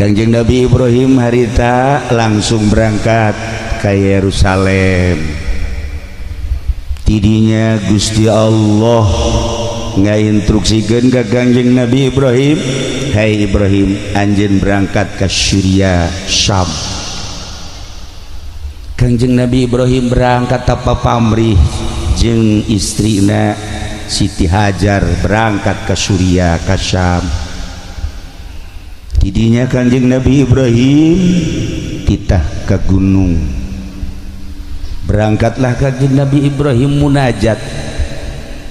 Kangjeng Nabi Ibrahim harita langsung berangkat ke Yerusalem. Tidinya Gusti Allah ngainstruksikeun ka Kangjeng Nabi Ibrahim, "Hai Ibrahim, anjeun berangkat ke Syria, Syam." Kangjeng Nabi Ibrahim berangkat apa pamrih jeung istrina Siti Hajar berangkat ke Syria, ke Syam. Tidinya Kanjeng Nabi Ibrahim titah ke gunung. Berangkatlah Kanjeng Nabi Ibrahim munajat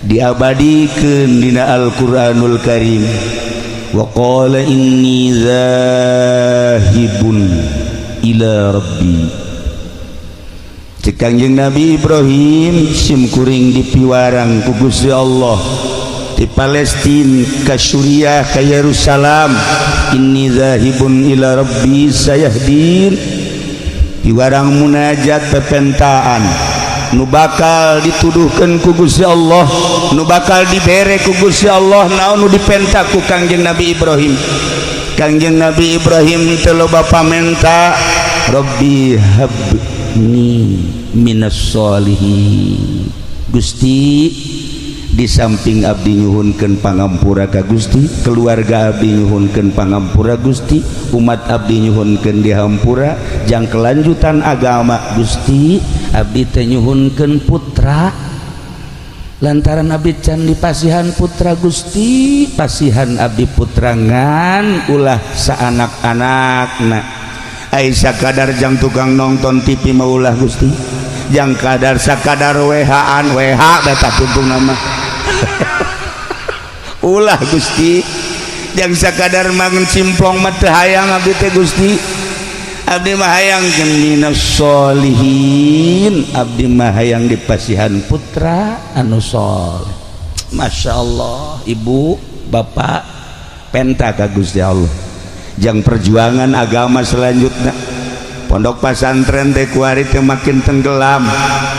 diabadikeun dina Al-Qur'anul Karim. Wa qala inni zahibun ila rabbi. Cek Kanjeng Nabi Ibrahim sim kuring dipiwarang ku Gusti Allah di Palestina ke Suriah ke Yerusalem. Inni zahibun ila rabbi sayahdin. Piwarang munajat pepentaan nu bakal dituduhkeun ku Gusti Allah, nu bakal dibere ku Gusti Allah, naon nu dipenta ku Kangjeng Nabi Ibrahim. Kangjeng Nabi Ibrahim teu loba pamenta, Rabbi habni minas sholihin. Gusti, di samping abdi nyuhunkeun pangampura ka Gusti, keluarga abdi nyuhunkeun pangampura Gusti, umat abdi nyuhunkeun dihampura, jang kelanjutan agama Gusti, abdi teh nyuhunkeun putra. Lantaran abdi can dipasihan putra Gusti, pasihan abdi putra ngan ulah saanak-anakna. Ai sakadar jang tukang nonton TV maulah Gusti, jang kadar sakadar WH-an WH beta tuntung nama. Ulah Gusti, jang sakadar mangun cimplong mah teu hayang abdi teh Gusti. Abdi mah hayang minas sholihin, abdi mah hayang dipasihan putra anu sholeh. Masya Allah, ibu bapak penta ka Gusti Allah. Jang perjuangan agama selanjutnya pondok pesantren teh kuari teh makin tenggelam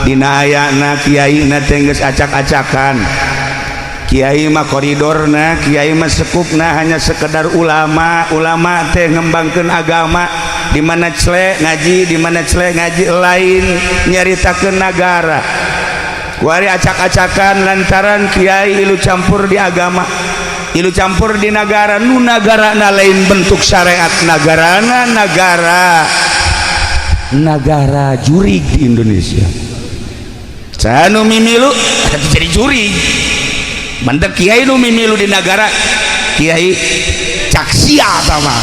dina ayana kiai na teh geus acak-acakan. Kiai mah koridorna, kiai mah sekupna hanya sekedar ulama teh ngembangkeun agama, di mana celek ngaji, di mana celek ngaji lain nyaritakeun nagara. Kuari acak-acakan lantaran kiai ilu campur di agama, ilu campur di negara, nu nagarana lain bentuk syariat, nagarana negara jurig di Indonesia. Sanu mimilu jadi jurig. Mantek kiai nu mimilu di negara kiai caksia sama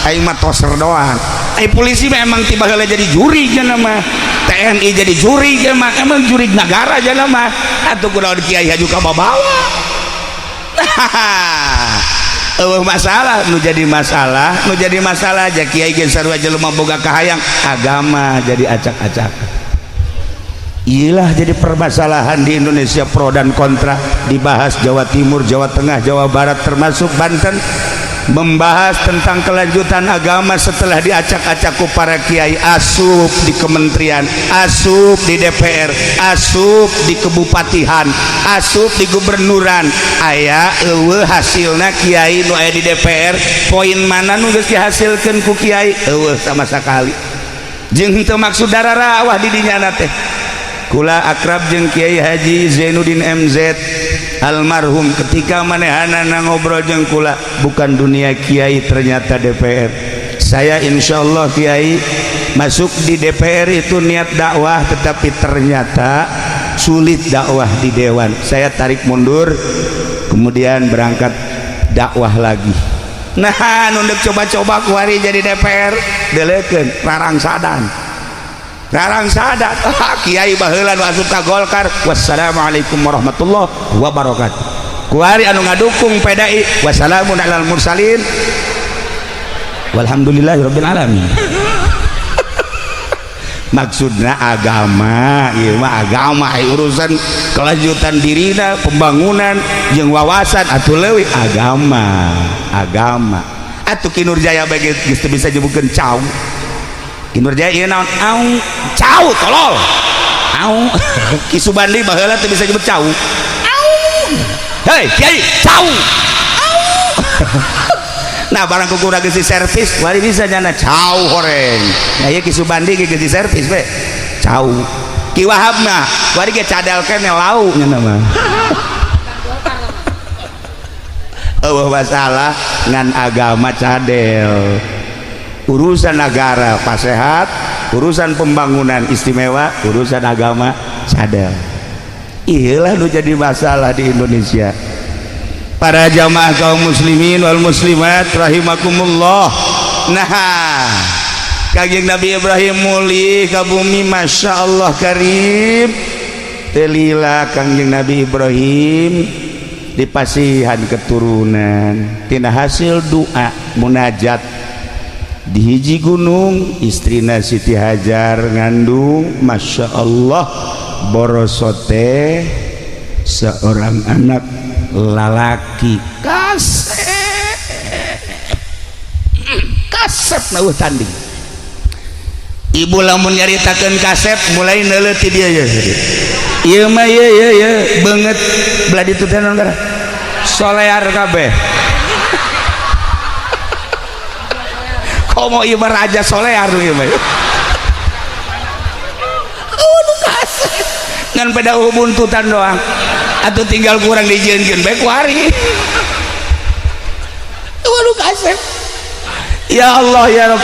ai mah toser doang. Ai polisi memang tiba heula jadi juri jangan mah, TNI jadi juri jangan mah, emang juri negara jangan mah, atuh kunaon kiai haju ka babawa. Masalah nu jadi masalah aja kiai ge sarua jelema boga kahayang, agama jadi acak-acakan. Iyalah jadi permasalahan di Indonesia, pro dan kontra dibahas. Jawa Timur, Jawa Tengah, Jawa Barat termasuk Banten membahas tentang kelanjutan agama setelah diacak-acak ku para kiai, asup di kementerian, asup di DPR, asup di kebupatihan, asup di gubernuran. Aya eueuh hasilna kiai nu aya di DPR, poin mana nu geus dihasilkeun ku kiai eueuh sama sakali. Jeung henteu maksud dararawah di dinya teh. Kula akrab jeung Kiai Haji Zainuddin MZ almarhum, ketika manehana ngobrol jeung kula, bukan dunia kiai ternyata DPR. Saya insya Allah kiai masuk di DPR itu niat dakwah, tetapi ternyata sulit dakwah di dewan. Saya tarik mundur, kemudian berangkat dakwah lagi. Nah, nunduk coba-coba kuari jadi DPR, delekeun Rarang Sadat, kiai baheula nu asup ka Golkar. Wassalamualaikum warahmatullahi wabarakatuh. Kuari anu ngadukung PDI, wassalamun alal mursalin walhamdulillahirabbil alamin. Maksudna agama, ieu mah agama, urusan kelanjutan dirina, pembangunan jeung wawasan, atuh leuwih agama. Atuh Kinurjaya bage geus teu bisa nyebutkeun cau. Kinurjaya ieu naon? Au, cau tolol. Au. Ki Subandi baheula teu bisa nyebut cau. Au. Hei, kiai, cau. Au. Nah barang kukurang geus servis wari bisa nyana cau horeng nah ieu ki Subandi ge geus servis we cau Ki Wahab mah wari ge cadel kene lau nyana mah eueuh masalah ngan agama cadel urusan negara pasehat urusan pembangunan istimewa urusan agama cadel iyalah nu jadi masalah di Indonesia. Para jamaah kaum muslimin wal muslimat rahimakumullah. Nah Kangjeng Nabi Ibrahim muli ka bumi Masya Allah karim telila Kangjeng Nabi Ibrahim dipasihan keturunan tina hasil doa munajat di hiji gunung istrina Siti Hajar ngandung Masya Allah borosote seorang anak lalaki kasep na tanding ibu lamun nyaritakeun kasep mulai neuleuti dia ya ieu mah ye banget belah ditu teh naon gara solear kabeh komo ieu raja solear ieu mah kasep ngan pada ubuntutan doang atau tinggal kurang dijieunkeun bae ku hari waduh kasep ya Allah ya Rabb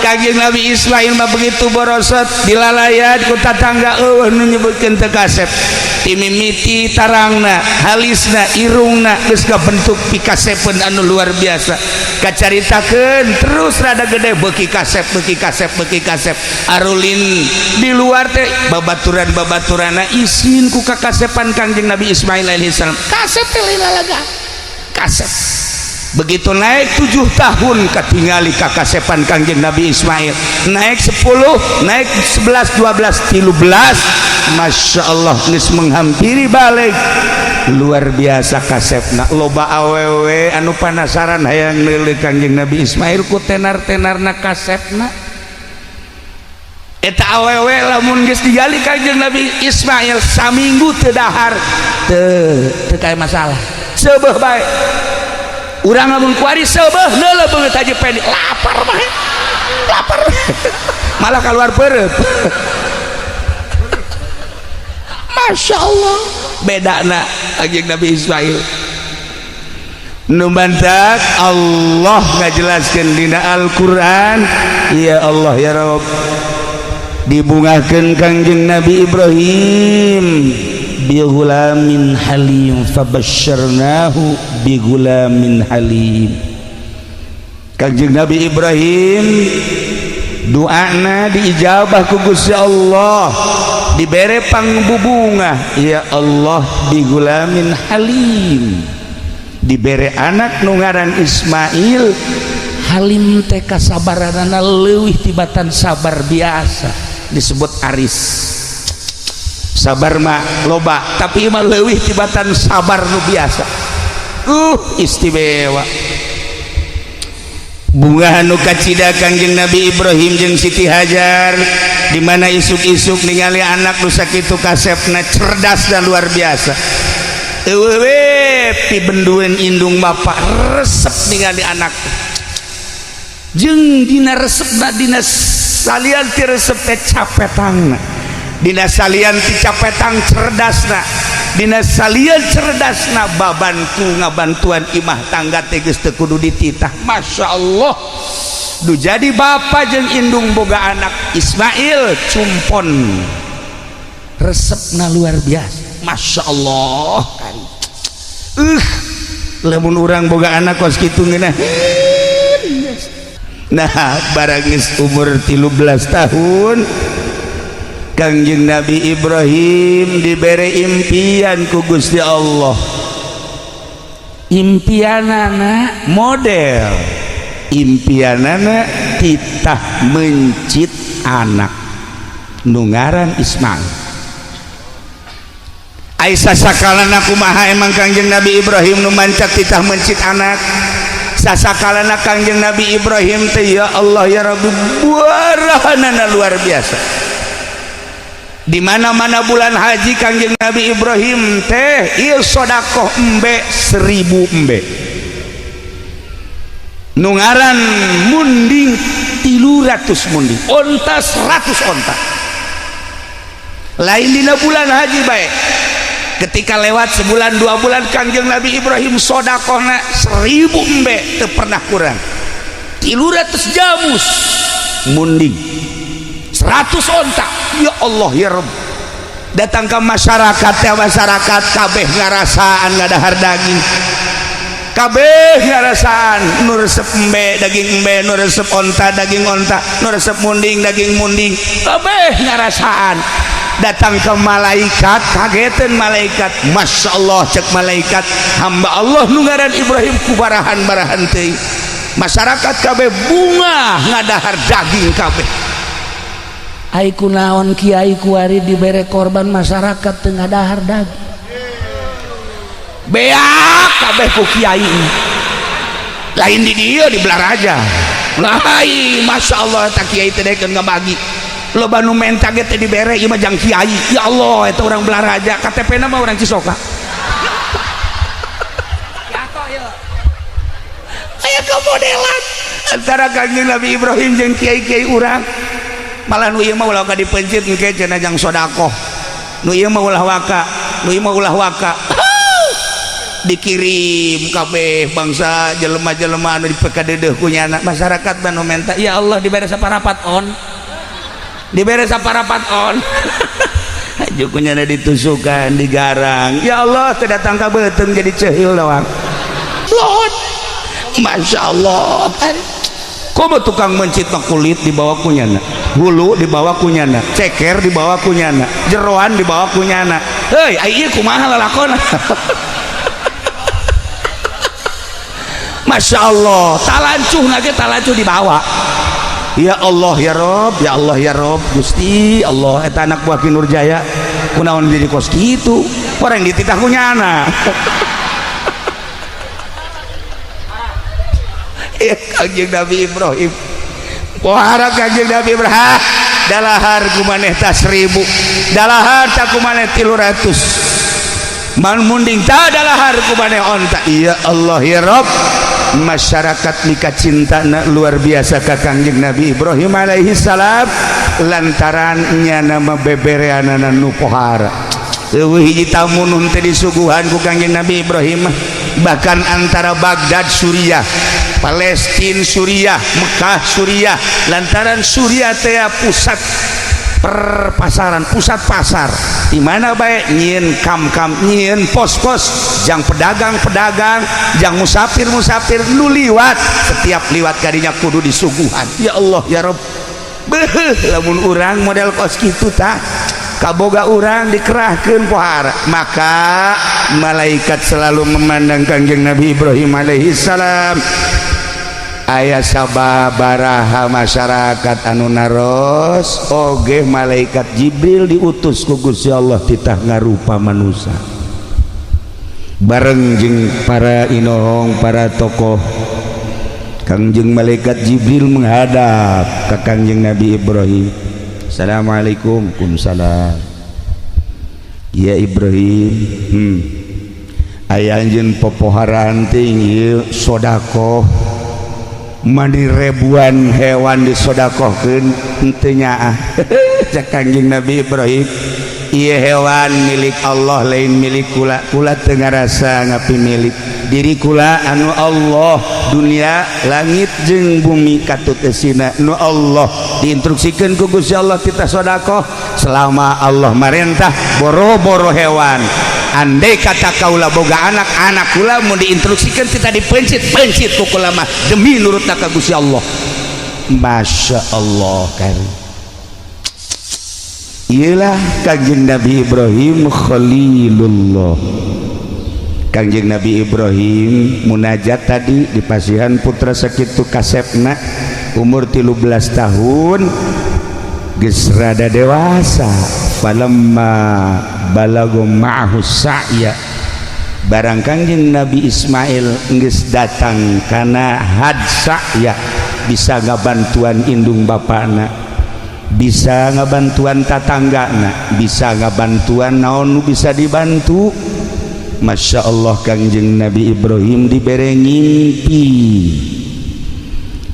Kangjeng Nabi Ismail mah begitu borosot dilalayan ku tatangga eueuh nu nyebutkeun teu kasep timimiti tarangna halisna irungna geus kabentuk pikasepeun anu luar biasa kacaritakeun terus rada gede beuki kasep arulin di luar teh babaturan-babaturana isin ku kakasepan Kangjeng Nabi Ismail alaihi salam kasep teh lalaga kasep begitu naik 7 tahun katingali kakasepan Kangjeng Nabi Ismail naik 10 naik 11 12 13 Masya Allah geus menghampiri balik luar biasa kasepna loba awewe anu penasaran hayang neuleuk Kangjeng Nabi Ismail ku tenar-tenarna kasepna eta awewe lamun geus digali Kangjeng Nabi Ismail saminggu teu dahar teu kaya masalah seubeuh bae urang lamun kuari seubeuh neuleuk beungeut haji peni lapar malah keluar pereup Masya Allah bedana Kangjeng Nabi Ismail nu bantak Allah ngajelaskeun dina Al-Qur'an ya Allah ya Rabb dibungakeun Kangjeng Nabi Ibrahim bigulamin halim fabasyarnahu bigulamin halim Kangjeng Nabi Ibrahim doana diijabah ku Gusti Allah dibere pangbubunga ya Allah bigulamin halim dibere anak nu ngaran Ismail halim teh kasabaranana leuwih tibatan sabar biasa disebut aris sabar mah loba tapi mah leuwih tibatan sabar nu biasa istimewa bunga nu kacida Kangjeng Nabi Ibrahim jeung Siti Hajar di mana isuk-isuk ningali anak nu sakitu kasepna cerdas dan luar biasa eueuh pibendueun indung bapa resep ningali anak jeung dina resepna dina salian ti resep teh capetangna dina salian ti capetang cerdasna dina salian cerdasna babantu ngabantuan imah tangga teh geus teu kudu dititah Masya Allah du jadi bapa jeung indung boga anak Ismail cumpon resepna luar biasa Masya Allah lamun urang boga anak kos kitu ngeunah nah barang geus umur 13 tahun Kangjeng Nabi Ibrahim diberi impian ku Gusti Allah impianana model impianana titah mencit anak nungaran Ismail Aisyah sakalana kumaha emang Kangjeng Nabi Ibrahim nu mancat titah mencit anak sasakalana Kangjeng Nabi Ibrahim teh ya Allah ya Rabbi buarahanana luar biasa di mana-mana bulan haji Kangjeng Nabi Ibrahim teh ieu sedekah embe 1000 embe nu ngaran munding 300 munding onta 100 onta lain dina bulan haji baik ketika lewat sebulan 2 bulan Kangjeng Nabi Ibrahim sodakohna 1000 embe teu pernah kurang 300 jamus munding 100 onta ya Allah ya Rabb datang ke masyarakat ya masyarakat kabeh ngarasaan ngadahar daging kabeh ngarasaan nu resep embe daging embe nu resep onta daging onta nu resep munding daging munding kabeh ngarasaan datang ke malaikat kagetan malaikat Masya Allah cek malaikat hamba Allah nu ngaran Ibrahim kubarahan-barahan teuing masyarakat kabeh bunga ngadahar daging kabeh ai kunaon kiai kuari dibere korban masyarakat teu ngadahar daging beak kabeh ku kiai lain di dieu di Belaraja lain Masya Allah tak kiai teh dekeun ngabagi loba nu menta ge teh dibere ieu mah jang kiai ya Allah eta urang Belaraja KTP-na mah urang Cisoka aya kemodelan antara Kangjeng Nabi Ibrahim jeung kiai-kiai urang malah nu ieu mah ulah ka dipencit engke cenah jang sedekah nu ieu mah ulah waka nu ieu mah ulah waka dikirim kabeh bangsa jelema-jelema anu dipekadeudeuh ku nyana masyarakat banu menta ya Allah dibere saparapat on dibere saparapat on juku nyana ditusukan digarang ya Allah teu datang ka beuteung jadi ceuhil doang Lord Masya Allah komo tukang mencit kulit dibawa kunyana hulu dibawa kunyana ceker dibawa kunyana jeroan dibawa kunyana heuy ai ieu kumaha lalakonna Masya Allah talancuh lagi talancuh dibawa ya Allah ya Rob ya Allah ya Rob Gusti Allah eta anak buah Ki Nurjaya kunaon jadi kos kitu orang dititah kunyana ya Kangjeng Nabi Ibrahim pohara Kangjeng Nabi Ibrahim dalahar kumaneh ta 1000 dalahar ta kumaneh 300 man munding ta dalahar kumaneh onta ya Allah ya Rob masyarakat mika cintana luar biasa ka Kangjeng Nabi Ibrahim alaihi salam lantaran nyana bebereanana nu pohara eueuh hiji tamu nun teh disuguhan ku Kangjeng Nabi Ibrahim bahkan antara Baghdad Suriah Palestina Suriah Mekah Suriah lantaran Suriah teh pusat perpasaran pusat pasar di mana baik nyieun kam-kam nyieun pos-pos jang pedagang-pedagang jang musafir-musafir nu liwat setiap liwat kadinya kudu disuguhan ya Allah ya Rabb beuh lamun urang model kos kitu tah kaboga urang dikerahkeun pohara maka malaikat selalu memandang Kangjeng Nabi Ibrahim alaihi salam aya sababaraha masyarakat anu naros oge malaikat Jibril diutus ku Gusti Allah titah ngarupa manusia bareng jeung para inohong para tokoh Kangjeng malaikat Jibril menghadap ke Kangjeng Nabi Ibrahim Assalamualaikum Waalaikumsalam ya Ibrahim aya anjeun popoharan teh ieu sedekah mandi ribuan hewan disodakohkeun henteu nyaah cek Kangjeng Nabi Ibrahim ieu hewan milik Allah lain milik kula kula teu ngarasa ngapi milik diri kula anu Allah dunia langit jeung bumi katut eusina nu Allah diinstruksikeun ku Gusti Allah kita sedekah selama Allah marentah boro-boro hewan andai kata kaula boga anak kula mau diinstruksikan kita dipencit ku kula mah demi nurutna ka Gusti Allah Masya Allah kan iyalah Kangjeng Nabi Ibrahim Khalilullah Kangjeng Nabi Ibrahim munajat tadi di pasihan putra sakitu kasepna umur 13 tahun geus rada dewasa falamma balagu ma'ahu sa'ya barang Kangjeng Nabi Ismail geus datang kana had sa'ya bisa ngabantuan indung bapana bisa ngabantuan tatanggana bisa ngabantuan naon nu bisa dibantu Masya Allah Kangjeng Nabi Ibrahim dibere ngimpi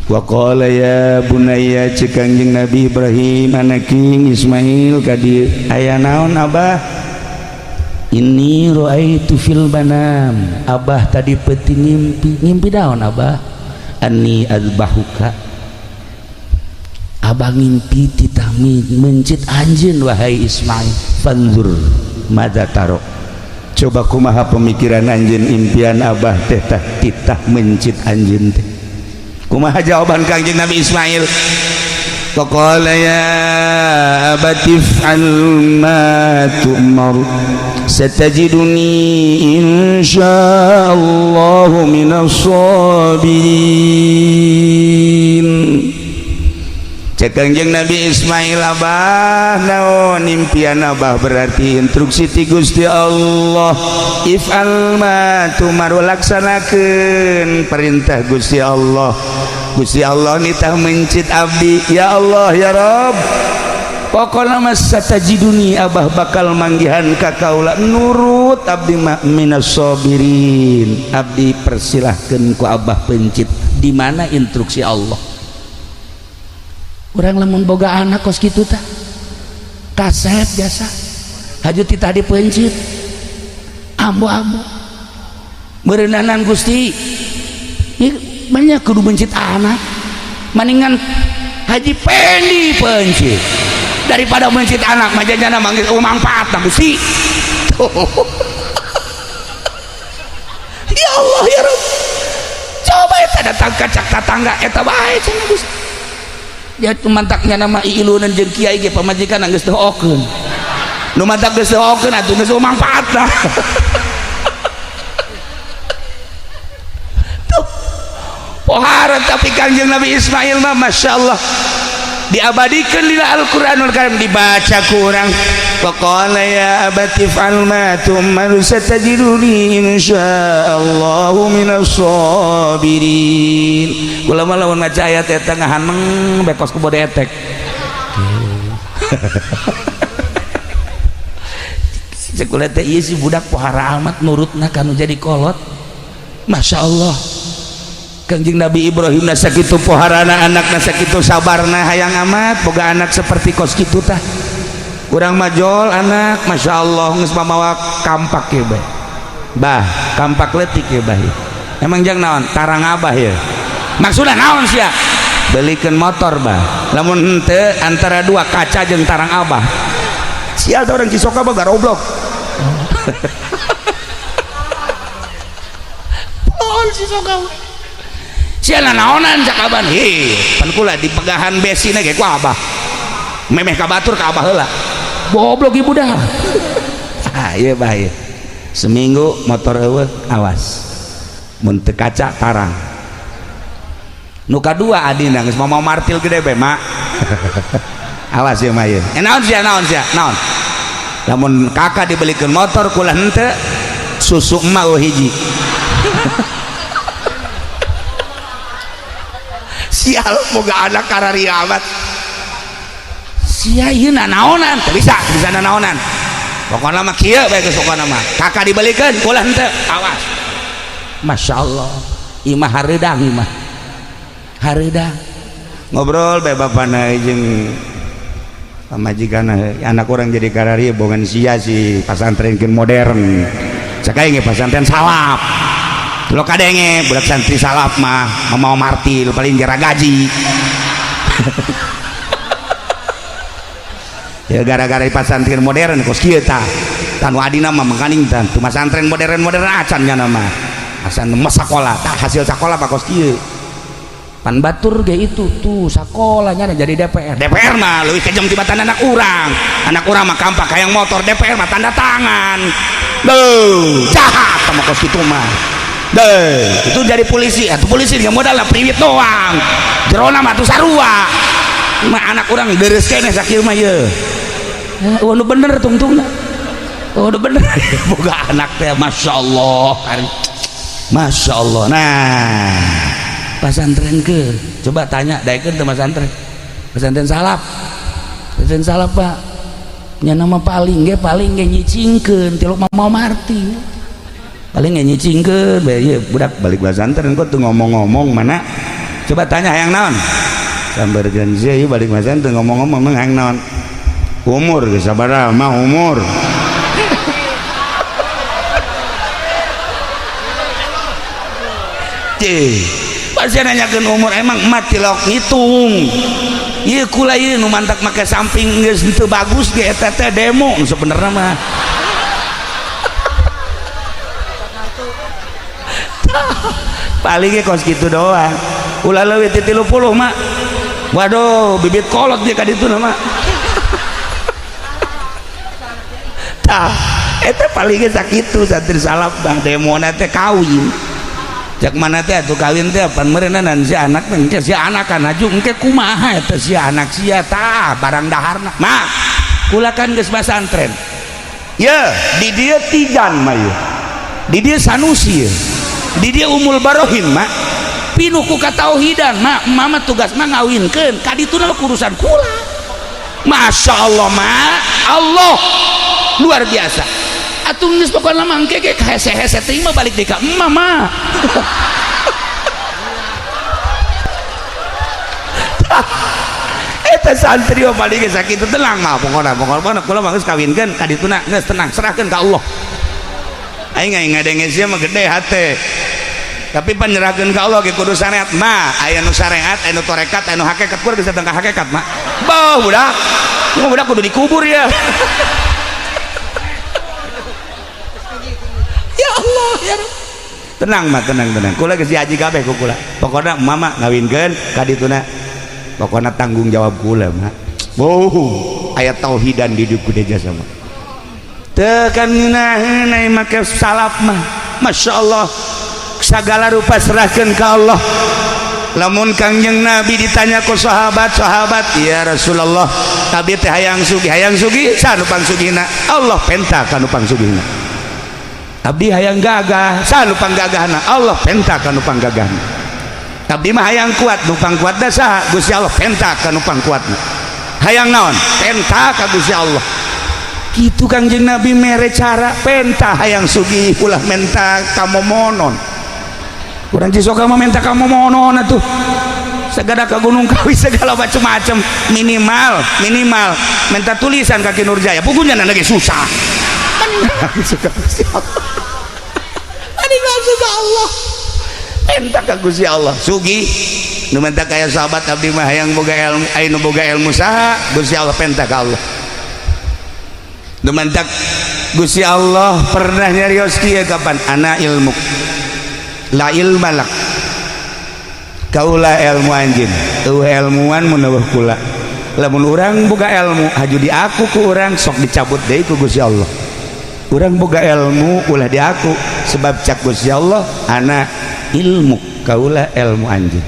wa qala ya bunayya cek Kangjeng Nabi Ibrahim anaking Ismail ka dieu aya naon abah inni ra'aitu fil manam abah tadi peuting ngimpi daon abah anni azbahuka abah ngimpi titah mencit anjeun wahai Ismail fanzur madza taro coba kumaha pemikiran anjeun impian abah teh titah mencit anjeun teh kumaha jawaban Kangjeng Nabi Ismail faqala ya abati if'al ma tu'mar satajiduni insyaallahu minas sabirin cek Kangjeng Nabi Ismail abah naon impian abah berarti instruksi ti Gusti Allah if'al ma tu'mar laksanakeun perintah Gusti Allah Gusti Allah nitah mencit abdi ya Allah ya Rabb pokokna mas satajiduni abah bakal manggihan ka kaula nurut abdi minas sabirin abdi persilahkeun ku abah pencit di mana instruksi Allah urang lamun boga anak kos kitu tah kasep biasa haju titah dipencit ambo-ambo beureunanan Gusti banyak kudu mencit anak mendingan haji pendi pencit daripada mencit anak majajana manggil mangfaat Gusti ya Allah ya Rabb coba eta datang kacak tatangga eta bae cenah Gusti ya mantaknya nama ilunan jeung kiai ge pamajikan geus teu okeun nu mantak geus teu okeun atuh geus mangfaatna poharan tapi Kangjeng Nabi Ismail mah Masya Allah diabadikan di Al-Quranul Karim dibaca kurang faqala ya abati if'al ma tu'mar satajiduni insyaallahu minas sabirin kula mah lamun maca ayat eta ngahaneng bekos ku bode etek cek kula teh ieu si budak pohara amat nurutna kanu jadi kolot Masya Allah Kangjeng Nabi Ibrahim nasa kitu poharana anak nasa kitu sabarna hayang amat boga anak seperti kos kitu tah urang majol anak Masya Allah geus mamawa kampak ya bah kampak leutik ya bah emang jang naon tarang abah ya maksudna naon sia belikeun motor bah lamun henteu antara dua kaca jeung tarang abah sial da urang cisoka boga goblok pohon cisoka siana naonan cak aban pan kula di pegahan besina ge ku abah memeh ka batur ka abah heula goblok ibu dah ieu bae seminggu motor eueuh awas mun teu kaca tarang nu kadua adina geus mau martil gede bae mak awas ieu mah ieu naon sia naon lamun kakak dibelikeun motor kula henteu susu emak hiji sial boga anak karari amat sia ieu naonan teu bisa naonan pokona mah kieu bae geus pokona mah kakak dibelikeun kula henteu awas Masya Allah imah hareudang imah hareudang ngobrol bae bapana jeung pamajikanna anak orang jadi karari bogan sia si pasantrenkeun modern cakaing ge pasantren salap lo kadenge budak santri salap mah mau martil paling jara gaji ya gara-gara di pasantren modern kos kieu tah tanu adina mah mangkaning tah tu pasantren modern acan nya nama asan mah sakola tah hasil sakola mah kos kieu pan batur ge itu tuh sakolanya jadi DPR mah leuwih kejem tibatan anak urang mah kampak hayang motor DPR mah tanda tangan jahat sama kos kitu mah itu jadi polisi atau polisi nggak modal lah priwit doang jerona mah tuh sarua mah anak orang deres kene sakieu mah ye nu bener tungtungna nu bener boga anak teh Masya Allah Masya Allah nah pasantren ke coba tanya daekeun teh pesantren salap Pak nya nama paling ge nyicingkeun ti mau marti paling nyicingkeun bae budak balik pesantren kok tuh ngomong-ngomong mana coba tanya hayang naon sambarkeun sia ieu balik masan teu ngomong-ngomong mah hayang naon umur geus sabaraha mah umur pasti nanyakan umur emang mati lok ngitung iya kula iya nu mantak make samping geus teu bagus ge eta teh demo sebenarnya mah paling ge kos kitu doang ulah leuwih ti 30 mah waduh bibit kolot dia ka ditu mah tah eta paling ge sakitu satri salap bang demo na teh kawin jak mana teh atuh kawin teh pan meureunnan si anak teh si anak kan aju engke kumaha eta si anak sia tah barang daharna mak kula kan geus basantren ya di dieu tijan mah ieu di dieu sanusi ya. Di dieu umul barohin mak pinuh ku katauhidan mak mama tugas mah ngawinkeun ka ditu mah urusan kula Masya Allah mak Allah luar biasa atuh geus pokona mangke ge hese-hese teh mah balik deui ka mama eta santri mah balik ge sakitu tenang mah pokona kula mah geus kawinkeun ka dituna geus tenang serahkeun ka Allah aing ngadenge sia mah gede hate tapi penyerahkeun ka Allah ge kudu syariat mah aya nu syariat aya nu torekat aya nu hakikat kudu geus datang ka hakikat mah beuh budak kudu dikubur ya ya Allah ya tenang mah tenang kula geus diaji kabeh ku kula pokona mama ngawinkeun ka dituna pokona tanggung jawab kula mah aya tauhidan di hidup kudu jasa mah teu kan ngeunaheun ai make salaf mah Masya Allah segala rupa serahkeun ka Allah lamun Kangjeng Nabi ditanya ku sahabat ya Rasulullah abi teh hayang sugi sanu pangsugihna Allah penta kanu pangsugihna abdi hayang gagah sanu panggagahna Allah penta kanu panggagahna abdi mah hayang kuat nu pangkuatna saha Gusti Allah penta kanu pangkuatna hayang naon penta ka Gusti Allah kitu Kangjeng Nabi mere cara penta hayang sugih ulah menta kamomonon urang cisoka mah menta kamomonon atuh segala ke Gunung Kawi segala macam-macam minimal menta tulisan kaki Nurjaya bukunya lagi susah suka Allah menta ka Gusti Allah sugi nu menta kaya sahabat abdi mah hayang boga ilmu aya nu boga ilmu saha Gusti Allah penta ka Allah nu menta Gusti Allah pernah nyarios kieu kapan ana ilmu la ilmalak kaulah ilmu anjin ilmuwan meneueuh kula lamun urang boga ilmu haju di aku ku urang sok dicabut deui ku Gusti Allah urang boga ilmu ulah di aku sebab cak Gusti Allah ana ilmu kaulah ilmu anjin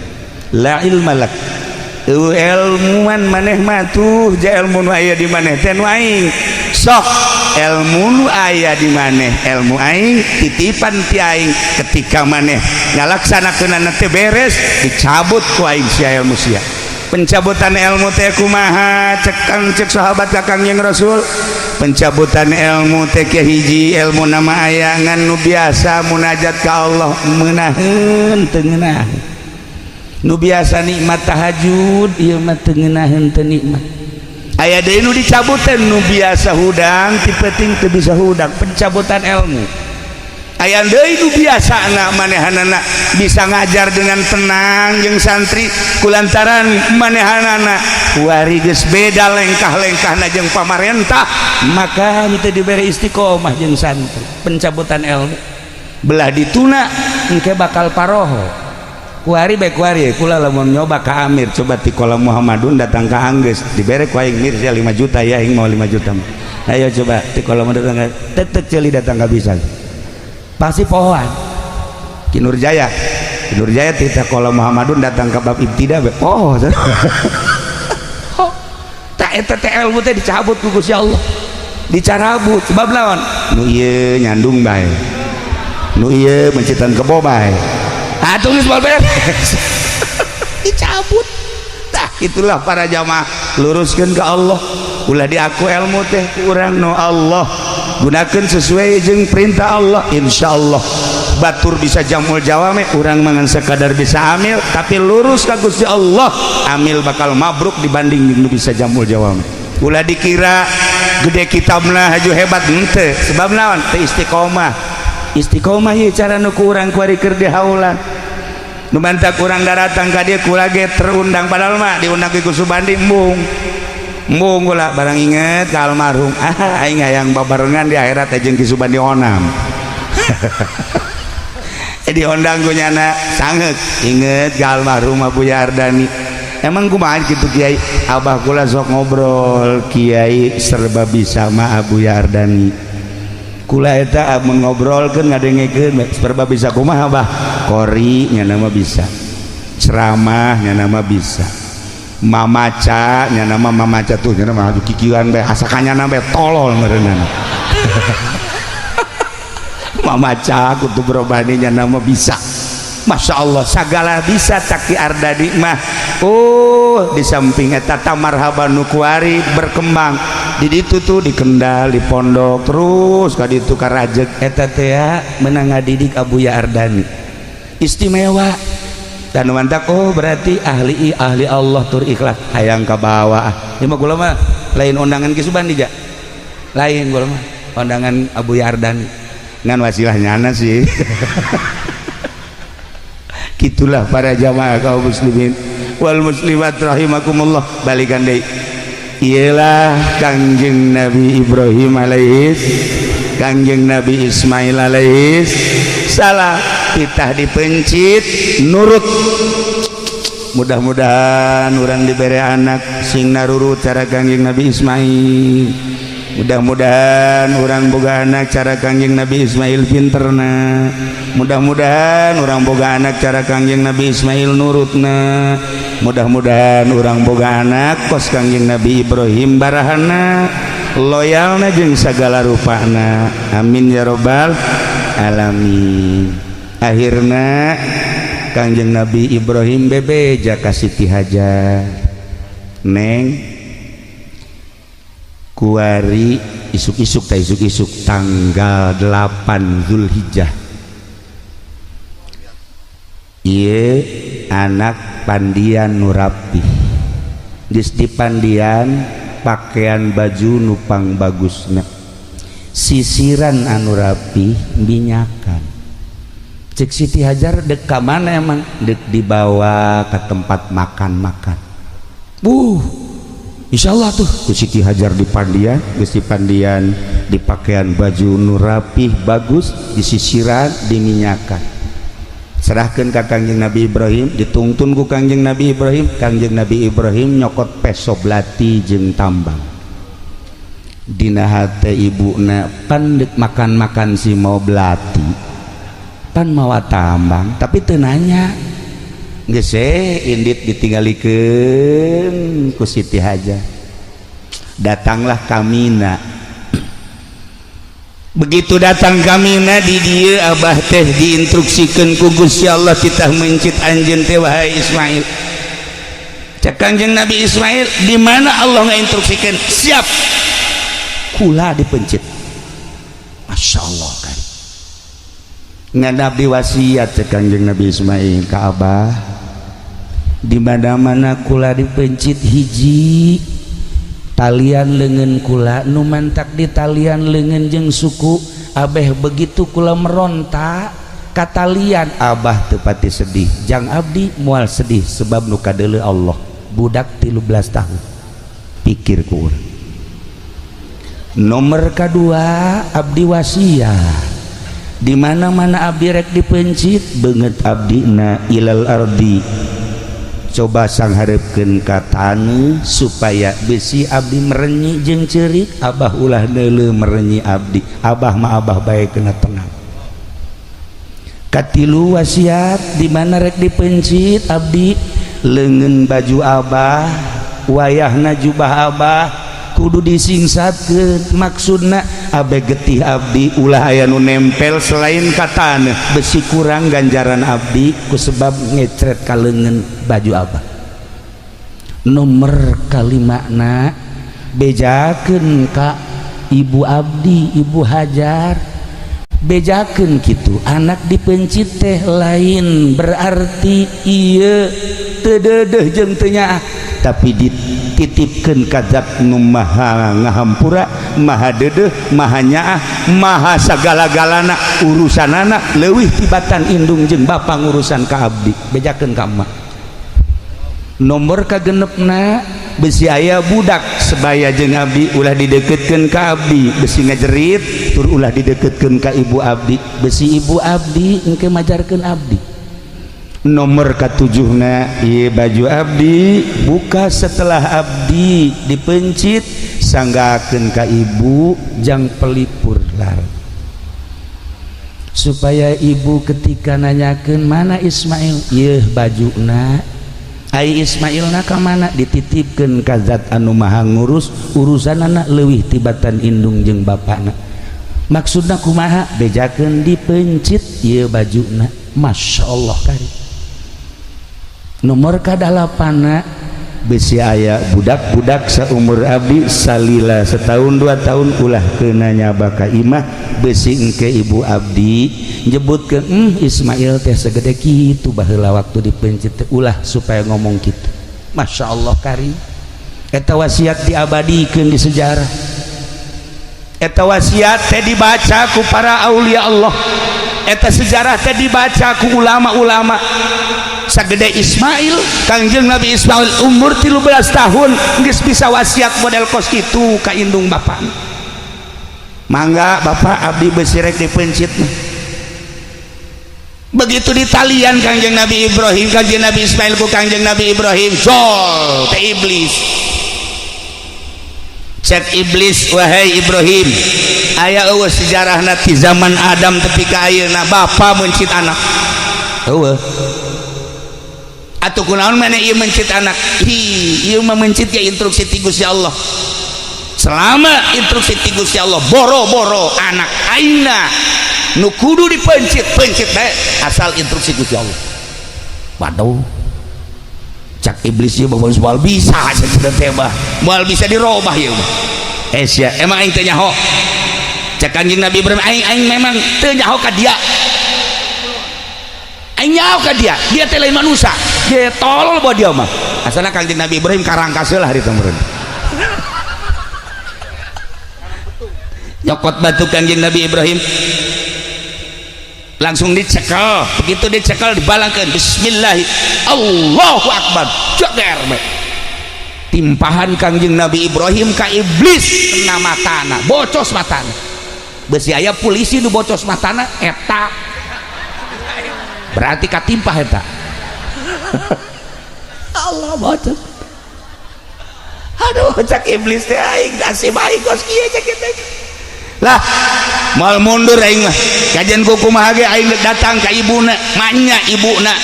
la ilmalak ilmuwan maneh mah tuh ja ilmu nu aya di maneh teh nu aing sok ilmu nu aya di maneh ilmu aing titipan ti aing ketika maneh ngalaksanakeunana teh beres dicabut ku aing sia ilmu sia pencabutan ilmu teh kumaha cek sahabat ka Kangjeng Rasul pencabutan ilmu teh ke hiji ilmu nama aya ngan nu biasa munajat ka Allah meunaheun teu ngeunaheun nu biasa nikmat tahajud ieu mah teu ngeunaheun teu nikmat aya deui nu dicabutan nu biasa hudang ti penting teu bisa hudang pencabutan ilmu aya deui nu biasana manehanana bisa ngajar dengan tenang jeung santri kulantaran manehanana kuari geus beda lengkah-lengkahna jeung pamarentah maka teu diberi istiqomah jeung santri pencabutan ilmu belah dituna engke bakal paroho kuari baik kuari kula lamun nyoba ka Amir coba ti kolam Muhammadun datang ka Anggeus dibere ku aing Mirza 5 juta ya aing mau 5 juta ayo coba ti kolam datang tetek ceuli datang ka bisa pasti pohoan Ki Nurjaya ti kolam Muhammadun datang ka bab ibtida poho tak eta teh ilmu teh dicabut ku Gusti Allah dicarabut sebab lawan nu ieu nyandung bae nu ieu mencitan kebo bae tulis bal beres dicabut tah itulah para jamaah luruskan ke Allah ulah diaku ilmu teh urang no Allah gunakan sesuai jeung perintah Allah insyaallah batur bisa jamul jawame urang mangan sekadar bisa amil tapi lurus ka Gusti Allah amil bakal mabruk dibanding nu bisa jamul jawame ulah dikira gede kitabna haju hebat henteu sebab naon teu istiqomah ieu cara nu ku urang kuari keur dihaulan nu bantak urang datang ka dieu kula ge terundang padahal mah diundang ku Subandi embung ulah barang inget ka almarhum aing hayang babarengan di akhirat jeung Ki Subandi onam diundang ku nyana sangeuk inget ka almarhum Abuya Ardani emang kumaha kitu Kiai abah kula sok ngobrol Kiai serba bisa mah Abuya Ardani kula eta mengobrolkeun ngadengekeun serba bisa kumaha abah kori nya nama bisa ceramah nya nama bisa mamaca nya nama mamaca tuh nya nama kikieuan bae asakanya nambe tolol meureunana mamaca kudu berobani nya nama bisa Masya Allah sagala bisa Taki Ardadi mah di samping eta marhaban nu kuari berkembang di ditu tuh di Kendal di pondok terus ka ditu ka rajeg eta teh meunang ngadidik Abuya Ardani istimewa dan mantak berarti ahli Allah tur ikhlas hayang ka bawah ieu mah kula mah lain undangan Ki Subandi ja lain kula mah undangan Abuya Ardani ngan wasilahnyana sih gitulah para jamaah kaum muslimin wal muslimat rahimakumullah balikan deui ialah Kangjeng Nabi Ibrahim alaihis Kangjeng Nabi Ismail alaihis salah titah dipencit nurut mudah-mudahan orang diberi anak sing narurut cara Kangjeng Nabi Ismail mudah-mudahan orang boga anak cara Kangjeng Nabi Ismail pinterna mudah-mudahan orang boga anak cara Kangjeng Nabi Ismail nurutna mudah-mudahan orang boga anak kos Kangjeng Nabi Ibrahim barahana loyalna jeung sagala rupana amin ya robbal alamin akhirna Kangjeng Nabi Ibrahim bebeja ka Siti Hajar neng kuari isuk-isuk tanggal 8 Zulhijjah ieu anak pandian nu rapih geus dipandian pakaian baju nupang bagusna sisiran anu rapih minyakan cek Siti Hajar dek ka mana emang dek dibawa ke tempat makan-makan insyaallah tuh ku Siti Hajar di pandian geus dipandian di pakaian baju nu rapih bagus disisiran diminyakan serahkeun ka Kangjeng Nabi Ibrahim ditungtun ku Kangjeng Nabi Ibrahim Kangjeng Nabi Ibrahim nyokot peso belati jeung tambang dina hate ibuna pan deuk makan-makan si mau belati pan mawa tambang tapi teu nanya geus indit ditinggalikeun ku Siti Hajar datanglah kamina begitu datang kamina di dieu abah teh diinstruksikeun ku Gusti Allah titah mencit anjeun teh wahai Ismail cek Kangjeng Nabi Ismail di mana Allah ngainstruksikeun siap kula dipencit Masya Allah kan ngadab di wasiat cek Kangjeng Nabi Ismail ka abah di mana-mana kula dipencit hiji talian leungeun kula nu mantak di talian leungeun jeung suku abeh begitu kula meronta ka talian abah teu pati sedih jang abdi moal sedih sebab nu kadeuleu Allah budak 13 tahun pikir ku urang nomor kadua abdi wasiat di mana-mana abdi rek dipencit beungeut abdina ilal ardi coba sangharepkeun ka taneuh supaya bisi abdi merenyi jeung ceurik abah ulah neuleuh merenyi abdi abah mah abah bae kena tenang katilu wasiat di mana rek dipencit abdi leungeun baju abah wayahna jubah abah kudu disingsatkeun maksudna abe getih abdi ulah aya nu nempel selain katana besi kurang ganjaran abdi kusebab ngecret ka leungeun baju abah nomor kalimana bejakeun ka ibu abdi ibu Hajar bejakeun kitu anak dipencit teh lain berarti ieu teu deudeuh jeung teu nyaah tapi dititipkeun ka zat nu maha ngahampura maha deudeuh maha nyaah maha sagala-galana urusanana leuwih tibatan indung jeung bapa ngurusan ka abdi bejakeun ka emak. Nomor kagenepna besi aya budak sebaya jeung abdi ulah dideketkeun ka abdi besi ngajerit tur ulah dideketkeun ka ibu abdi besi ibu abdi engke majarkeun abdi. Nomor katujuhna ieu baju abdi buka setelah abdi dipencit sanggakeun ka ibu jang pelipur lar supaya ibu ketika nanyakeun mana Ismail ieu bajuna ai Ismailna ka mana dititipkeun ka zat anu maha ngurus urusanana leuwih tibatan indung jeung bapana. Maksudna kumaha bejakeun dipencit ieu bajuna masyaallah kari. Nomor kadalapana besi aya budak-budak saumur abdi salila setahun 2 tahun ulah keuna nyaba ka imah besi engke ibu abdi nyebutkeun Ismail teh segede kitu baheula waktu dipencit teh ulah supaya ngomong kitu. Masyaallah kari. Eta wasiat diabadikeun di sejarah. Eta wasiat teh dibaca ku para aulia Allah. Eta sejarah teh dibaca ku ulama-ulama. Sagede Ismail Kangjeng Nabi Ismail umur 13 tahun geus bisa wasiat model kos kitu ka indung bapana. Mangga bapak abdi besi rek dipencit. Begitu ditalian Kangjeng Nabi Ibrahim Kangjeng Nabi Ismail ku Kangjeng Nabi Ibrahim jol teh iblis. Cek iblis wahai Ibrahim aya eueuh sejarahna ti zaman Adam tepi ka ayeuna bapa mencit anak. Eueuh atuh kunaon mana ieu mencit anak ieu mah mencit ya instruksi ti Gusti Allah. Selama instruksi ti Gusti Allah boro-boro anak aina nu kudu dipencit pencit bae asal instruksi Gusti Allah. Waduh cak iblis ieu bae moal bisa cenah teh bah moal bisa dirobah ieu mah sia emang aing teh nyaho cak Kanjeng Nabi Ibrahim aing memang teu nyaho ka dia aing nyaho ka dia teh lain manusia dia tolol bae dia mah asalna Kanjeng Nabi Ibrahim karangkas heula hari teh meureun nyokot batu Kanjeng Nabi Ibrahim langsung dicekel. Begitu dicekel dibalangkeun bismillah Allahu akbar joger bae timpahan Kanjeng Nabi Ibrahim ka iblis kena matana bocos matana besi aya polisi nu bocos matana eta berarti katimpah eta Allah bocos aduh cak iblis teh aing nasib aing kos kieu cak kitu lah mal mundur aing mah kajian ku kumaha ge aing datang ka ibuna manya ibuna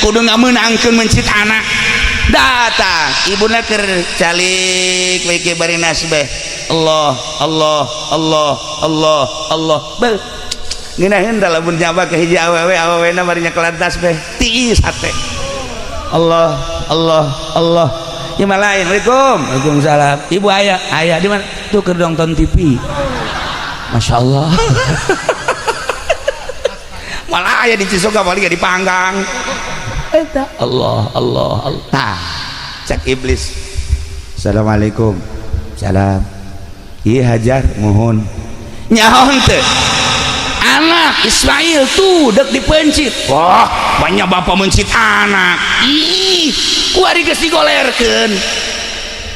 kudu ngameunangkeun mencit anak datang ibuna keur calik we ke bari nasbeh Allah Allah Allah Allah Allah beuh ngeunaheun da lamun nyaba ka hiji awewe-awewena bari nyakelan tasbeh tiis hate Allah Allah Allah ya malain Assalamualaikum Waalaikumsalam ibu aya di mana tuh keur nonton TV Masya Allah malah aya di Cisoga paling di Panggang eta Allah Allah Allah nah cek iblis Assalamualaikum salam ieu hajar mohon nyaho teu anak Ismail tuh dek dipencit wah banyak bapak mencit anak ih kuari geus digolerkeun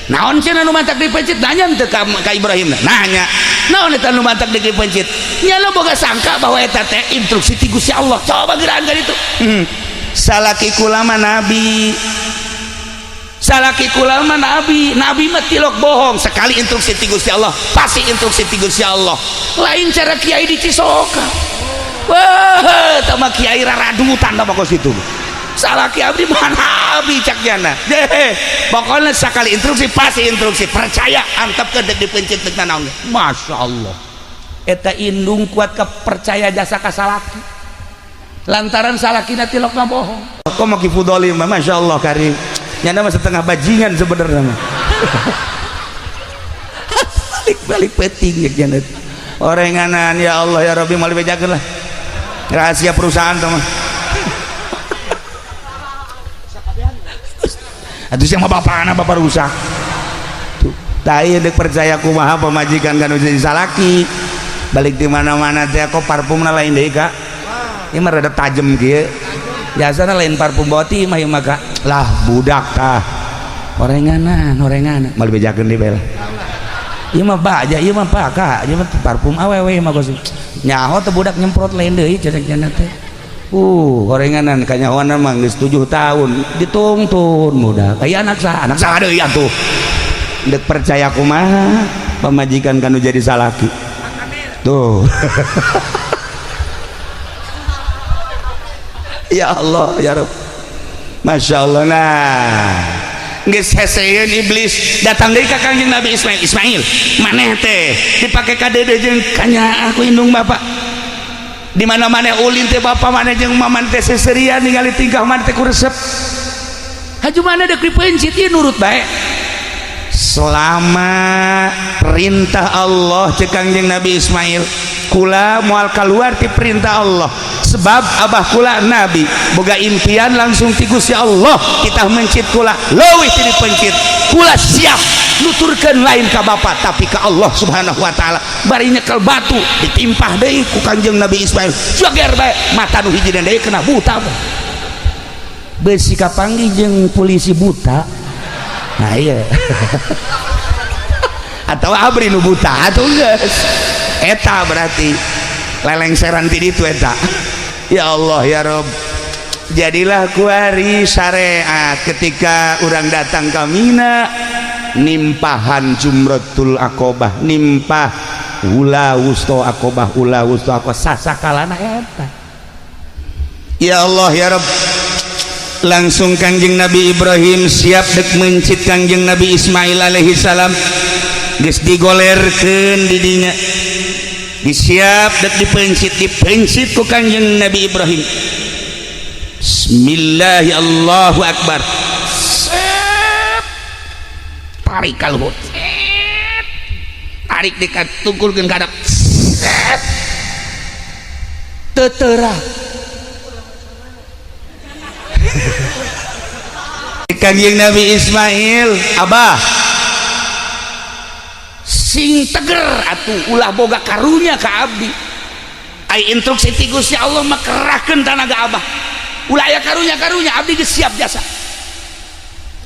naon cenah nu mantak dipencit nanya teu ka Ibrahim nanya naon eta nu mantak dipencit nya lo boga sangka bahwa eta teh instruksi ti Gusti Allah coba gerakan itu salaki kulama nabi salaki kulama nabi mah tilok bohong sekali instruksi ti Gusti Allah pasti instruksi ti Gusti Allah lain cara kiai di Cisoka wah tama kiai raradutan da pokok situ salaki abdi mah nabi cak jana pokoknya sekali instruksi pasti instruksi percaya antep ke dek dipencit dek nanaon Masya Allah eta indung kuat kepercaya jasa ka salaki lantaran salakina tilokna bohong kok maki fudoli mah Masya Allah karim nyana mah setengah bajingan sebenarnya mah balik peting ya jana orenganan ya Allah ya Rabbi mal bejakeun lah rahasia perusahaan teman atuh sia mah bapana bapak rusak tuh tah ieu deuk percaya kumaha pamajikan kanu jadi salaki balik di mana-mana teh kok parfumna lain deui Kak ieu mah rada tajem kieu biasana lain parfum boti mah ieu mah Kak lah budak tah orenganan mal bejakeun deui bel ieu mah baja ieu mah Kak ieu mah parfum awewe mah gosip nyaho teh budak nyemprot lain deui cenah teh gorenganan kanyahoana mah geus 7 tahun ditungtun muda kayak anak saha deui atuh deuk percaya kumaha pamajikan kanu jadi salaki tuh ya Allah ya Rabb Masya Allah nah geus heseyeun iblis datang deui ka Kangjeng Nabi Ismail maneh teh dipake ka dede jeung kanya aku indung bapak di mana-mana ulin teh bapak mana jeung maman teh seserian ningali tingkah man teh kuresep haju mana deuk dipencit ieu nurut bae selama perintah Allah cek Kangjeng Nabi Ismail kula moal kaluar ti perintah Allah sebab abah kula nabi boga impian langsung ti Gusti Allah kita mencit kula leuwih ti dipencit kula siap nuturkeun lain ka bapak tapi ka Allah Subhanahu wa taala bari nyekel batu ditimpah deui ku Kangjeng Nabi Ismail jager bae mata nu hijina deui kena buta beusi kapanggih jeung polisi buta nah iya atau abri nu buta atuh geus eta berarti lelengseran ti ditu eta ya Allah ya Rabb jadilah kuari syariat ketika orang datang ke Mina nimpahan Jumratul Aqobah nimpah ula wusto Aqobah ula wusto Aqobah sasakalana eta ya Allah ya Rabb langsung Kangjeng Nabi Ibrahim siap dek mencit Kangjeng Nabi Ismail alaihi salam geus digolerkeun di dinya disiap dek dipencit ku Kangjeng Nabi Ibrahim Bismillahi Allahu Akbar tarik ka luhur tarik dekat tungkulkeun ka hadap teterak Kangjeng Nabi Ismail abah sing teger atuh ulah boga karunya ka abdi ai instruksi ti Gusti Allah mah kerahkeun tanaga abah ulah aya karunya abdi geus siap jasa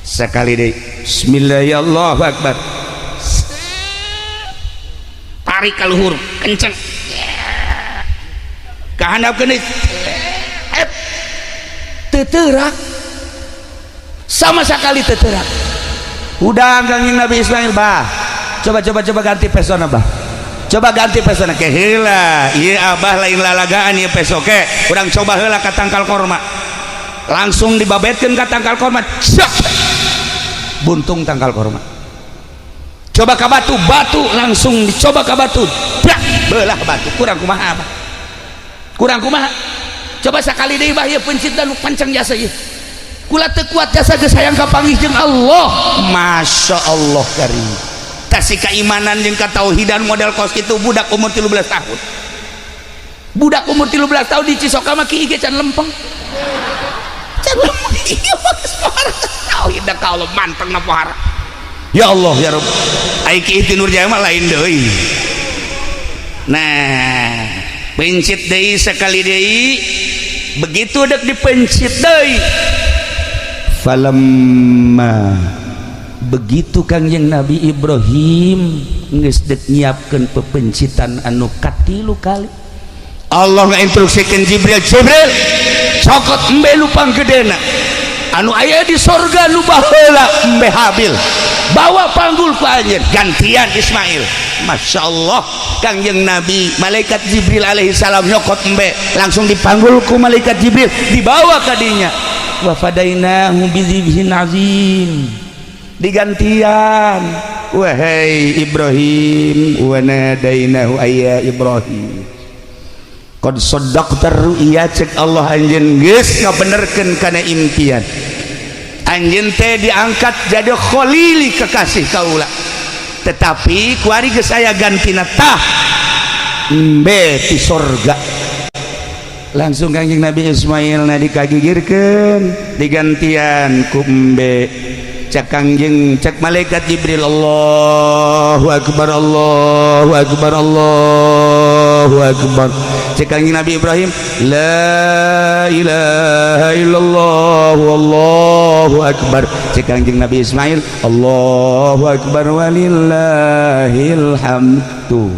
sekali deui bismillahirrahmanirrahim Allahu akbar tarik ka luhur kenceng kahandapkeun teterak sama sekali teterak udah Kangjeng Nabi Ismail bah coba ganti pesona bah coba ganti pesona ke heula ieu abah lain lalagaan ieu pesoke urang coba heula ka tangkal korma langsung dibabetkeun ka tangkal korma cek buntung tangkal korma coba ka batu langsung dicoba ka batu brak belah batu kurang kumaha abah kurang kumaha coba sakali deui bah ieu pencit dan pancang jasa ieu kula teu kuat jasa geus hayang kapanggih jeung Allah Masya Allah karim kasih keimanan jeung katauhidan model kos kitu budak umur 13 tahun budak umur 13 tahun di Cisoka mah kieu can lempeng can lempeng ieu mah geus pohara tauhid ka Allah manteng na pohara ya Allah ya Rabb ai kieu ti Nur Jaya mah lain deui nah pencit deui sekali deui begitu dek dipencit deui falamma begitu Kangjeng Nabi Ibrahim geus dek nyiapkeun pepencitan anu katilu kali Allah ngainstruksikeun Jibril cokot embe lupang gedena anu aya di sorga nu baheula embe Habil bawa panggul ku anjeun gantian Ismail Masya Allah Kangjeng Nabi malaikat Jibril alaihi salam nyokot embe langsung dipanggul ku malaikat Jibril dibawa ka dinya wa fadainahu bizibhin azim digantian wahai Ibrahim wa nadainahu ayya Ibrahim qad saddaqta ru'ya cek Allah anjeun geus ngabenerkeun kana impian anjeun teh diangkat jadi khalili kekasih kaula tetapi kuari geus aya gantina tah embe di sorga. Langsung Kangjeng Nabi Ismail na dikagigirkeun digantian ku embe. Cak Kangjeng cak malaikat Jibril, Allahu akbar Allahu akbar Allahu akbar. Cak Kangjeng Nabi Ibrahim, la ilaha illallah wallahu akbar. Cak Kangjeng Nabi Ismail, Allahu akbar walillahil hamdu.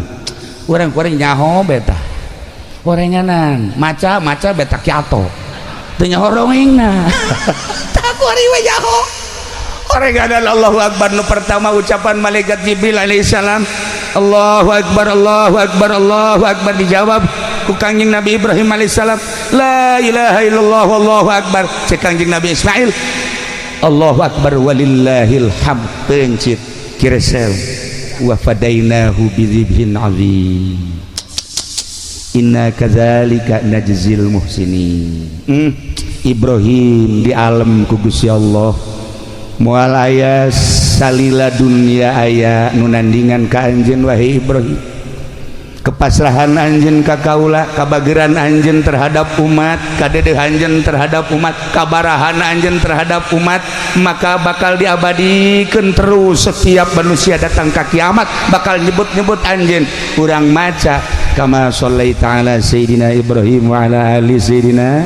Urang-urang nyaho beta orenganan maca beta kiato teu nyaho rongengna tak kuari we nyaho orenganan Allahu akbar. Nu pertama ucapan malaikat Jibril alaihissalam, Allahu akbar Allahu akbar Allahu akbar, dijawab ku Kangjeng Nabi Ibrahim alaihissalam, la ilaha illallah wallahu akbar. Cek Kangjeng Nabi Ismail, Allahu akbar walillahil hamd. Pencit kiresel wa fadainahu bidzibhin azim. Inna kadzalika najzil muhsinin. Ibrahim di alam ku Gusti Allah moal aya salila dunia aya nu nandingan ka anjeun wahai Ibrahim. Kepasrahan anjeun ka kaula, kabageran anjeun terhadap umat, kadedeh anjeun terhadap umat, kabarahan anjeun terhadap umat, maka bakal diabadikeun terus. Setiap manusia datang ka kiamat bakal nyebut-nyebut anjeun. Urang maca kama shallaita ala sayyidina Ibrahim wa ala ali sayyidina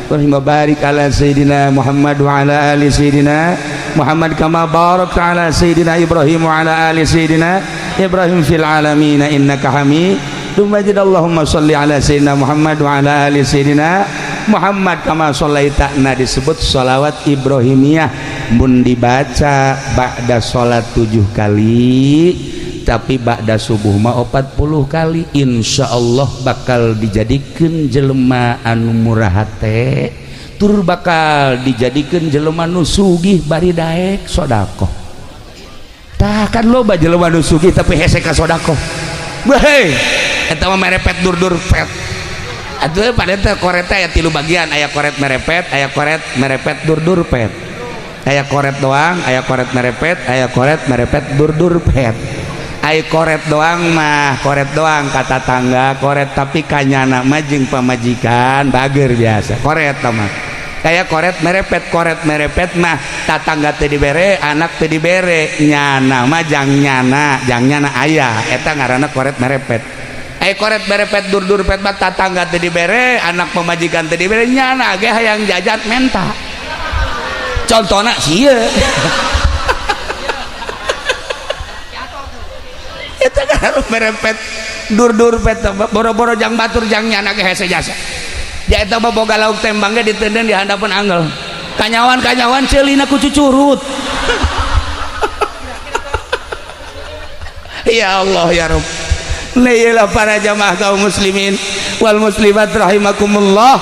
Ibrahim wa barik ala sayyidina Muhammad wa ala ali sayyidina Muhammad kama barakta ala sayyidina Ibrahim wa ala ali sayyidina Ibrahim fil alamin innaka Hamidum Majid. Allahumma shalli ala sayyidina Muhammad wa ala ali sayyidina Muhammad kama shallaita. Nah disebut sholawat Ibrahimiyah mun dibaca ba'da sholat 7 kali, tapi ba'da subuh mah 40 kali. Insyaallah bakal dijadikeun jelema anu murah hate, tur bakal dijadikeun jelema nu sugih bari daek sedekah. Tah kan loba jelema nu sugih tapi hese ka sedekah. Hei, eta mah merepet dur-dur pet. Atuh pada teh koret aya 3 bagian, aya koret merepet, aya koret merepet dur-dur pet. Aya koret doang, aya koret merepet, aya koret merepet dur-dur pet. Ai koret doang mah koret doang kata tangga koret, tapi kanyana mah jeung pamajikan bager biasa koret mah. Kayak koret merepet mah tatangga teu dibere, anak teu dibere, nyana mah jang nyana aya, eta ngaranna koret merepet. Ai koret merepet dur-dur pet mah tatangga teu dibere, anak pamajikan teu dibere, nyana ge hayang jajat menta. Contona sieun. Eta kan harus merepet dur-dur pet boro-boro jang batur jang nyana ge hese jasa. Ya eta mah boga lauk tembang ge diteudeun di handapeun anggel. Kanyawan ceulina ku cucurut. Ya Allah ya Rabb. Lailah para jamaah kaum muslimin wal muslimat rahimakumullah,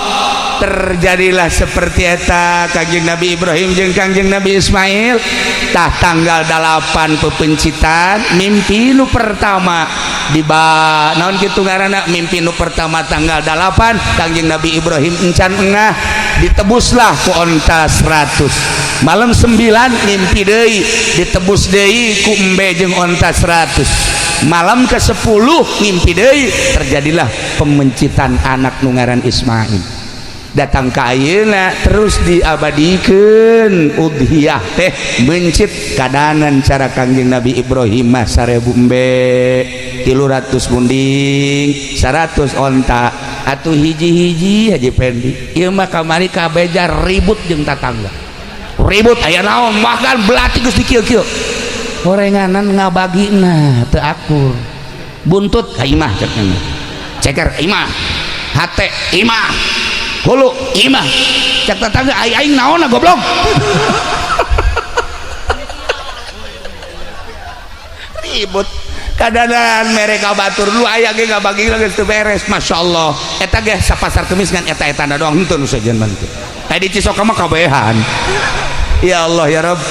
terjadilah seperti eta Kangjeng Nabi Ibrahim jeung Kangjeng Nabi Ismail. Tah tanggal 8 pepencitan mimpi nu pertama naon kitu ngaranna, mimpi nu pertama tanggal 8 Kangjeng Nabi Ibrahim encan engah ditebuslah ku onta 100. Malam 9 mimpi deui ditebus deui ku embe jeung onta 100. Malam ke-10 mimpi deui terjadilah pemencitan anak nu ngaran Ismail. Datang ka ayeuna terus diabadikeun udhiyah teh mencit kadanan cara Kangjeng Nabi Ibrahim mah 1000 embe 300 munding 100 onta atuh hiji-hiji Haji Pendi. Ieu mah kamari kabeja ribut jeung tatangga. Ribut aya naon makan belati geus dikieu-kieu. Horenganan ngabagina teu akur. Buntut ka imah cenah. Ceker imah. Hate imah. Hulu imah. Cek tetangga aing naon goblok. Ribut. Kadanan mereka batur lu aya ge ngabagi geus teu beres. Masyaallah. Eta ge sapasar kemis ngan eta-etana doang henteu nu sajeun mah teh. Tadi Cisoka mah kabehan. Ya Allah ya Rabb.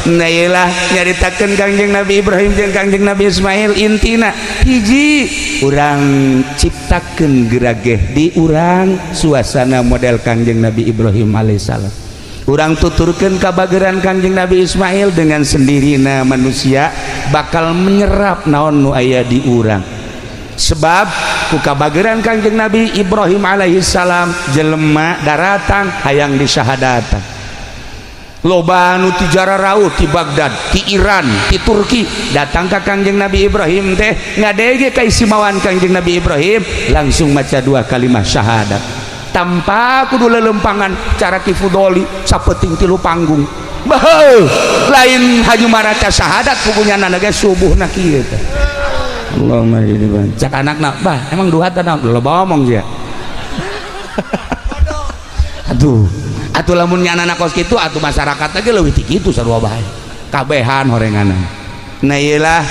Nailah nyaritakeun Kangjeng Nabi Ibrahim jeung Kangjeng Nabi Ismail intina hiji urang ciptakeun gerageh di urang suasana model Kangjeng Nabi Ibrahim alaihissalam. Urang tuturkeun kabageran Kangjeng Nabi Ismail dengan sendirina manusia bakal menyerap naon nu aya di urang. Sebab ku kabageran Kangjeng Nabi Ibrahim alaihi salam jelema daratang hayang disyahadatan loba anu ti Jararaut ti Baghdad ti Iran ti Turki datang ka Kangjeng Nabi Ibrahim teh ngadege kaisimawan Kangjeng Nabi Ibrahim langsung maca 2 kalimat syahadat tanpa kudu lelempangan cara kifudoli sapeting 3 panggung baheu lain haju maraca syahadat pugunya nana ge subuhna kieu teh Allahumma jadiban cak anakna bah emang duha teh naon loba omong sia aduh atuh lamun nyanana kos kitu atuh masyarakat lagi leuwih ti kitu sarua bae kabehan horenganan nah ieulah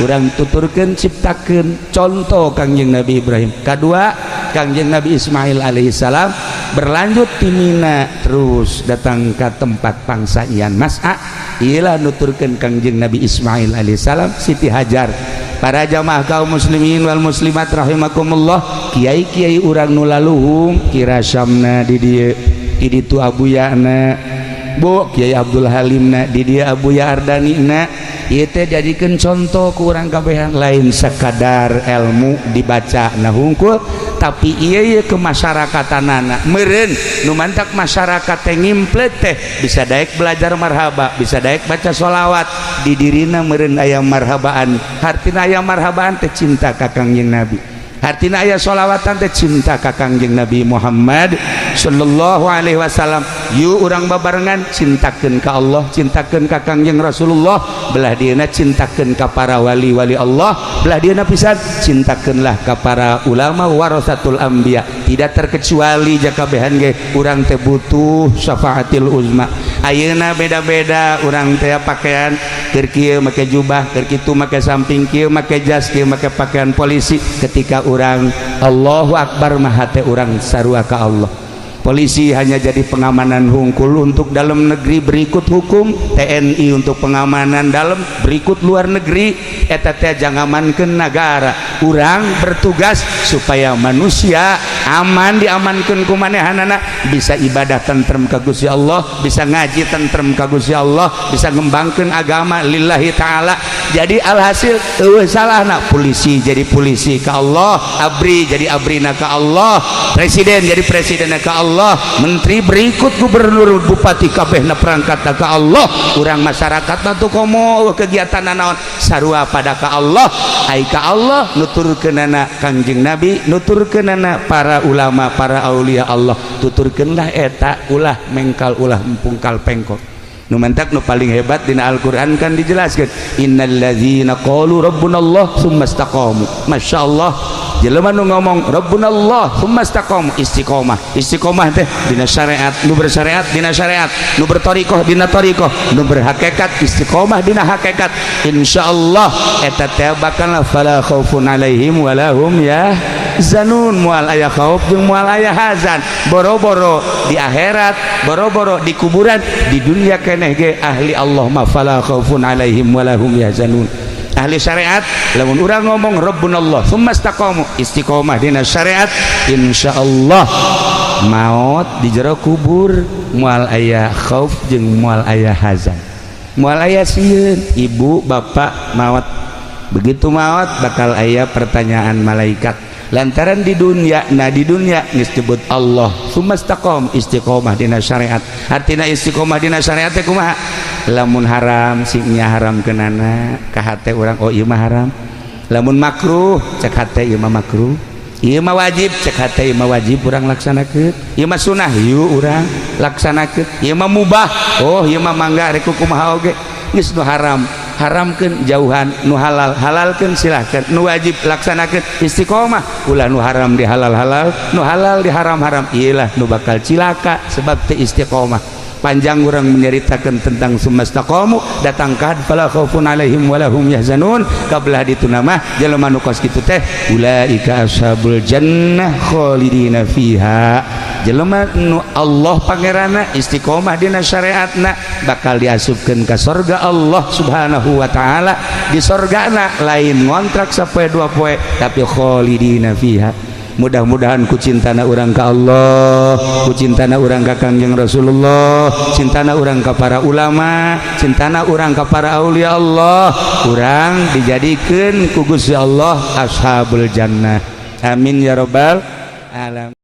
urang tuturkeun ciptakeun contoh Kangjeng Nabi Ibrahim kadua Kangjeng Nabi Ismail alaihissalam berlanjut di Mina terus datang ke tempat pangsa Ian Mas'a iyalah nuturkeun Kangjeng Nabi Ismail alaihissalam Siti Hajar para jamaah kaum muslimin wal muslimat rahimakumullah kiai-kiai urang nu laluhung kira Syamna di dieu di ditu abuyana Bu Kiai Abdul Halimna di dia Abuya Ardanina ieu teh jadikeun contoh ku urang kabehan lain sekadar ilmu dibaca nah hungkul tapi ieu ke masyarakatan meureun nu mantak masyarakat teh ngimplet teh bisa daek belajar marhaba bisa daek baca sholawat di dirina meureun aya marhabaan hartina aya marhabaan teh cinta ka Kangjeng Nabi hartina aya sholawatan teh cinta ka Kangjeng Nabi Muhammad sallallahu alaihi wasallam yuk urang babarengan cintakeun ka Allah cintakeun ka Kangjeng Rasulullah belah dieuna cintakeun ka para wali-wali Allah belah dieuna pisan cintakeunlah ka para ulama warasatul anbiya tidak terkecuali jaka behan ge urang teh butuh syafaatil uzma ayeuna beda-beda urang teh pakaian keur kieu make jubah keur kitu make samping kieu make jas kieu make pakaian polisi ketika urang Allahu Akbar mah hate urang sarua ka Allah polisi hanya jadi pengamanan hungkul untuk dalam negeri berikut hukum TNI untuk pengamanan dalam berikut luar negeri eta teh jangamankeun negara urang bertugas supaya manusia aman diamankeun ku manehanana bisa ibadah tentrem ka Gusti Allah bisa ngaji tentrem ka Gusti Allah bisa ngembangkeun agama lillahi taala jadi alhasil eueuh salahna polisi jadi polisi ka Allah abri jadi abrina ka Allah presiden jadi presidenna ka Allah menteri berikut gubernur bupati kabehna perangkat ka Allah urang masyarakat tuh komo kegiatan naon sarua pada ka Allah ai ka Allah nuturkeunana Kangjeng Nabi nuturkeunana para ulama para aulia Allah tuturkeunlah eta ulah mengkal ulah empungkal pengkol nu mantak nu paling hebat dina Al-Qur'an kan dijelaskeun innalladzina qalu rabbunallah tsumma istaqamu masyaallah jelema nu ngomong rabbunallah tsumma istaqamu istiqomah teh dina syariat nu bersyariat dina syariat nu berthariqah dina thariqah nu berhakikat istiqomah dina hakikat insyaallah eta teh bakal fala khaufun alaihim wala hum yahzanun moal aya khauf jeung moal aya hazan boro-boro di akhirat boro-boro di kuburan di dunia keneh ge ahli Allah ma fala khaufun alaihim wala hum yahzanun ahli syariat lamun urang ngomong rabbunallah tsumma istaqamu istiqomah dina syariat insyaallah maut di jero kubur moal aya khauf jeung moal aya hazan moal aya sieun ibu bapak maut begitu maut bakal aya pertanyaan malaikat lantaran di dunia disebut Allah tsumma istaqam istiqomah dina syariat artina istiqomah dina syariat teh kumaha lamun haram singnya haram kenana ka hate urang oh ieu mah haram lamun makruh cek hate ieu mah makruh ieu mah wajib cek hate ieu mah wajib urang laksanakeun ieu mah sunah ieu urang laksanakeun ieu mah mubah oh ieu mah mangga rek kumaha oge geus nu haram haramkeun jauhan nu halal halalkeun silahkan nu wajib laksanakeun istiqomah ulah nu haram di halal nu halal di haram iyalah nu bakal cilaka sebab teu istiqomah panjang urang menceritakan tentang sumastaqamu datang kad fala khaufun alaihim wala hum yahzanun kabelah dituna mah jelema nu kos kitu teh ulaika ashabul jannah khalidina fiha jelema nu Allah pangeranna istiqomah dina syariatna bakal diasupkeun ka surga Allah subhanahu wa ta'ala di surgana lain ngontrak sapoe dua poe tapi khalidina fiha mudah-mudahan ku cintana urang ka Allah ku cintana urang ka Kangjeng Rasulullah cintana urang ka para ulama cintana urang ka para aulia Allah urang dijadikeun ku Gusti Allah ashabul jannah amin ya robbal alam.